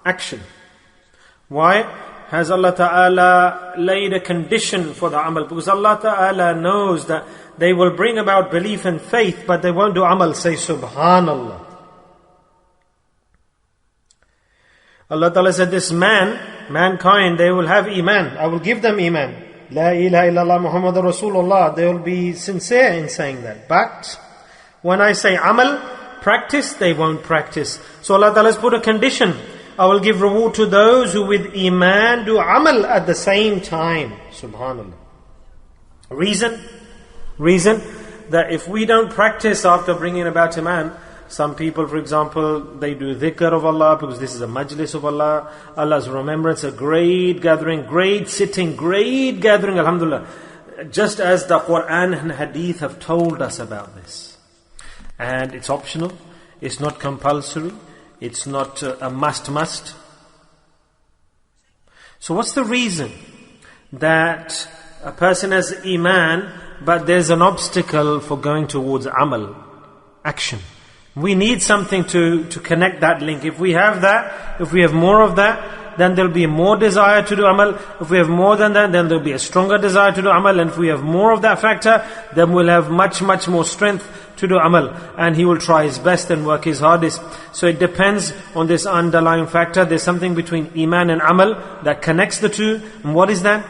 Action. Why has Allah Ta'ala laid a condition for the amal? Because Allah Ta'ala knows that they will bring about belief and faith, but they won't do amal. Say Subhanallah. Allah Ta'ala said, this mankind, they will have iman. I will give them iman. La ilaha illallah Muhammadur Rasulullah. They will be sincere in saying that. But when I say amal, practice, they won't practice. So Allah Ta'ala has put a condition. I will give reward to those who with iman do amal at the same time. Subhanallah. Reason that if we don't practice after bringing about iman, some people, for example, they do dhikr of Allah because this is a majlis of Allah, Allah's remembrance, a great gathering, great sitting, great gathering, alhamdulillah. Just as the Quran and Hadith have told us about this. And it's optional, it's not compulsory, it's not a must. So what's the reason that a person has iman, but there's an obstacle for going towards amal, action? We need something to connect that link. If we have that, if we have more of that, then there'll be more desire to do amal. If we have more than that, then there'll be a stronger desire to do amal. And if we have more of that factor, then we'll have much more strength to do amal. And he will try his best and work his hardest. So it depends on this underlying factor. There's something between iman and amal that connects the two. And what is that?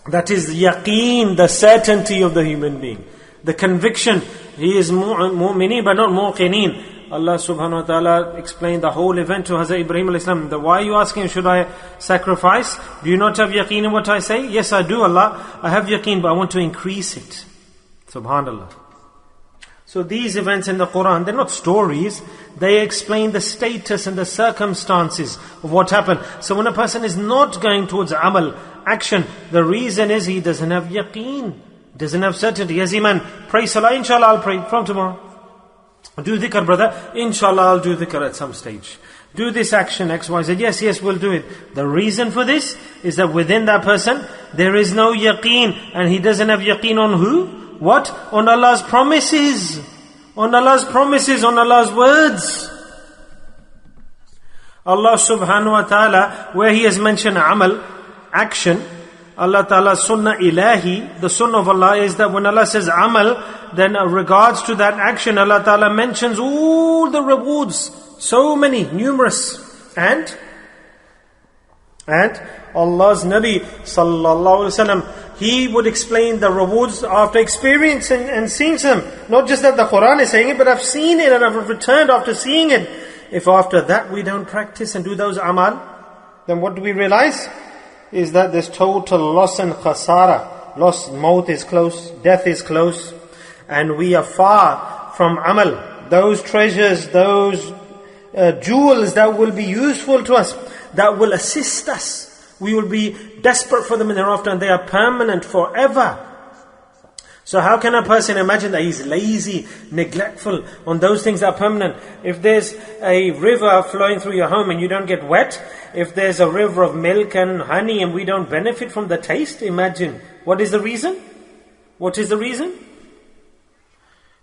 That is yaqeen, the certainty of the human being. The conviction. He is mu'mini but not muqinin. Allah subhanahu wa ta'ala explained the whole event to Hazrat Ibrahim alayhi salam. Why are you asking, should I sacrifice? Do you not have yaqeen in what I say? Yes, I do, Allah. I have yaqeen, but I want to increase it. Subhanallah. So these events in the Quran, they're not stories. They explain the status and the circumstances of what happened. So when a person is not going towards amal, action, the reason is he doesn't have yaqeen. Doesn't have certainty. Yes, iman. Pray salah, inshallah I'll pray from tomorrow. Do dhikr, brother. Inshallah I'll do dhikr at some stage. Do this action, X, Y, Z. Yes, we'll do it. The reason for this is that within that person, there is no yaqeen. And he doesn't have yaqeen on who? What? On Allah's promises. On Allah's promises, on Allah's words. Allah subhanahu wa ta'ala, where He has mentioned amal, action, Allah Ta'ala sunnah ilahi, the sunnah of Allah is that when Allah says amal, then regards to that action, Allah Ta'ala mentions all the rewards, so many, numerous. And Allah's Nabi sallallahu alaihi wasallam, he would explain the rewards after experiencing and seeing them. Not just that the Quran is saying it, but I've seen it and I've returned after seeing it. If after that we don't practice and do those amal, then what do we realize? Is that there's total loss and khasara. Loss, maut is close, death is close. And we are far from amal. Those treasures, those jewels that will be useful to us, that will assist us. We will be desperate for them in thereafter, and they are permanent forever. So how can a person imagine that he's lazy, neglectful on those things that are permanent? If there's a river flowing through your home and you don't get wet, if there's a river of milk and honey and we don't benefit from the taste, imagine. What is the reason? What is the reason?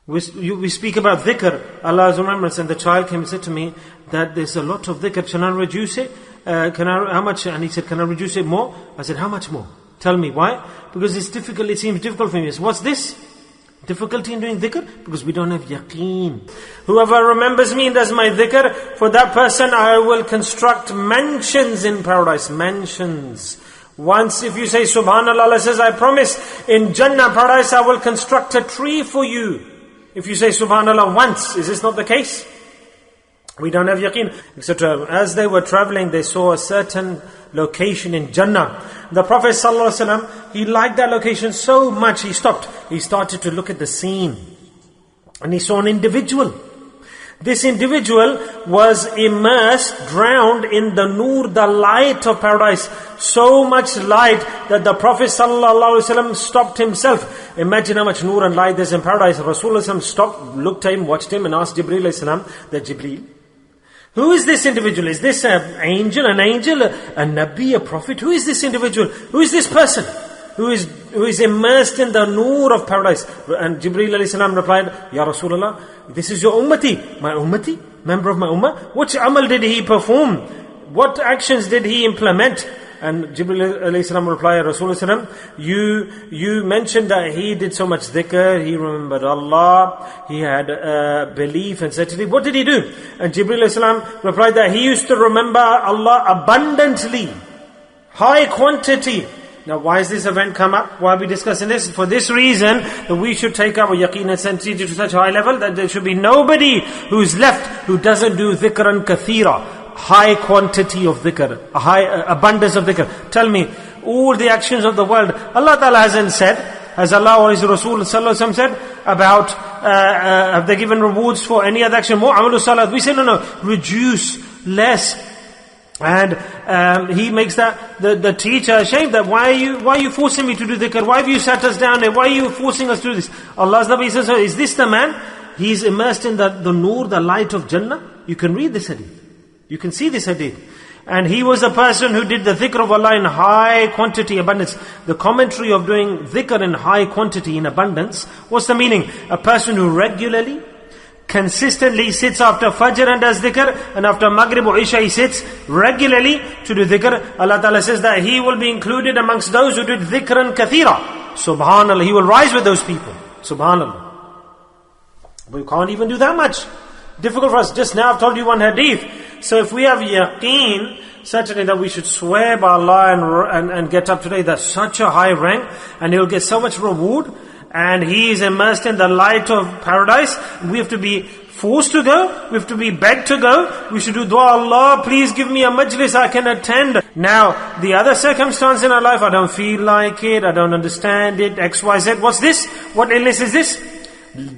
We speak about dhikr, Allah's remembrance, and the child came and said to me that there's a lot of dhikr, can I reduce it? How much? And he said, can I reduce it more? I said, how much more? Tell me, why? Because it's difficult, it seems difficult for me. So what's this? Difficulty in doing dhikr? Because we don't have yaqeen. Whoever remembers me and does my dhikr, for that person I will construct mansions in paradise. Mansions. Once if you say subhanallah, Allah says, I promise in Jannah, paradise, I will construct a tree for you. If you say subhanallah once, is this not the case? We don't have yaqeen, etc. As they were traveling, they saw a certain location in Jannah. The Prophet ﷺ, he liked that location so much, he stopped. He started to look at the scene. And he saw an individual. This individual was immersed, drowned in the nur, the light of paradise. So much light that the Prophet ﷺ stopped himself. Imagine how much nur and light there's in paradise. Rasulullah stopped, looked at him, watched him and asked Jibreel that Jibreel, who is this individual? Is this an angel, a Nabi, a prophet? Who is this individual? Who is this person? Who is immersed in the nur of paradise? And Jibreel alayhi salam replied, Ya Rasulullah, this is your ummati. My ummati? Member of my ummah? Which amal did he perform? What actions did he implement? And Jibreel alayhi salam replied, Rasulullah, you mentioned that he did so much dhikr, he remembered Allah, he had belief and certainty. What did he do? And Jibreel alayhi salam replied that he used to remember Allah abundantly, high quantity. Now why has this event come up? Why are we discussing this? For this reason, that we should take our yaqeen and sensitivity to such a high level that there should be nobody who's left who doesn't do dhikran kathira. High quantity of dhikr, a high abundance of dhikr. Tell me, all the actions of the world, Allah Ta'ala hasn't said, as Allah or His Rasul Sallallahu Alaihi Wasallam said, about, have they given rewards for any other action? More amalu salat. We say, no, reduce, less. And he makes that the teacher ashamed, that why are you forcing me to do dhikr? Why have you sat us down there? Why are you forcing us to do this? Allah's Nabi says, is this the man? He's immersed in the nur, the light of Jannah. You can read this hadith. You can see this hadith. And he was a person who did the dhikr of Allah in high quantity, abundance. The commentary of doing dhikr in high quantity, in abundance, what's the meaning? A person who regularly, consistently sits after Fajr and does dhikr, and after Maghrib or Isha he sits regularly to do dhikr. Allah Ta'ala says that he will be included amongst those who did dhikran kathira. Subhanallah, he will rise with those people. Subhanallah. But you can't even do that much. Difficult for us. Just now I've told you one hadith. So if we have yaqeen, certainly that we should swear by Allah and get up today, that's such a high rank, and he'll get so much reward, and he is immersed in the light of paradise. We have to be forced to go, we have to be begged to go, we should do dua, Allah, please give me a majlis I can attend. Now, the other circumstance in our life, I don't feel like it, I don't understand it, X, Y, Z. What's this? What illness is this?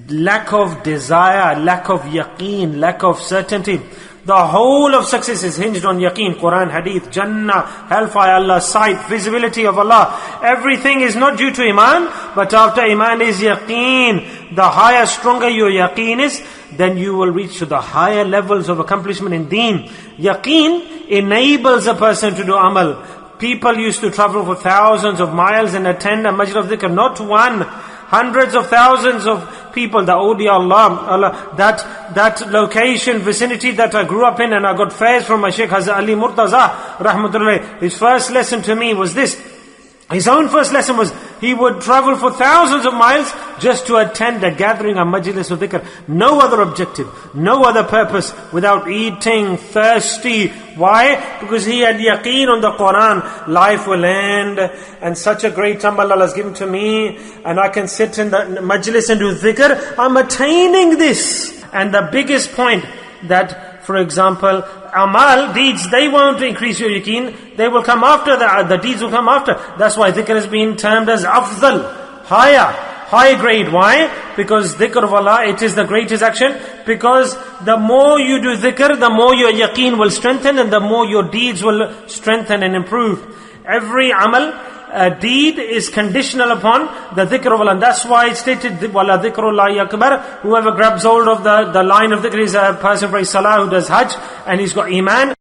Lack of desire, lack of yaqeen, lack of certainty. The whole of success is hinged on yaqeen, Quran, Hadith, Jannah, Hellfire, Allah, sight, visibility of Allah. Everything is not due to Iman, but after Iman is yaqeen. The higher, stronger your yaqeen is, then you will reach to the higher levels of accomplishment in deen. Yaqeen enables a person to do amal. People used to travel for thousands of miles and attend a majlis of dhikr, not one. Hundreds of thousands of people, the awliya Allah, that location, vicinity that I grew up in, and I got fairs from my Sheikh Hazrat Ali Murtaza, rahmatullahi. His first lesson to me was this. His own first lesson was, he would travel for thousands of miles just to attend a gathering, a majlis of dhikr. No other objective, no other purpose, without eating, thirsty. Why? Because he had yaqeen on the Quran. Life will end, and such a great time Allah has given to me, and I can sit in the majlis and do dhikr. I'm attaining this. And the biggest point that, for example, amal, deeds, they won't increase your yaqeen. They will come after, the deeds will come after. That's why dhikr has been termed as afdal, high grade. Why? Because dhikr of Allah, it is the greatest action. Because the more you do dhikr, the more your yaqeen will strengthen, and the more your deeds will strengthen and improve. Every amal, a deed is conditional upon the dhikr of Allah. And that's why it's stated, wala dhikrullahi akbar. Whoever grabs hold of the line of dhikr is a person for salah who does hajj, and he's got iman.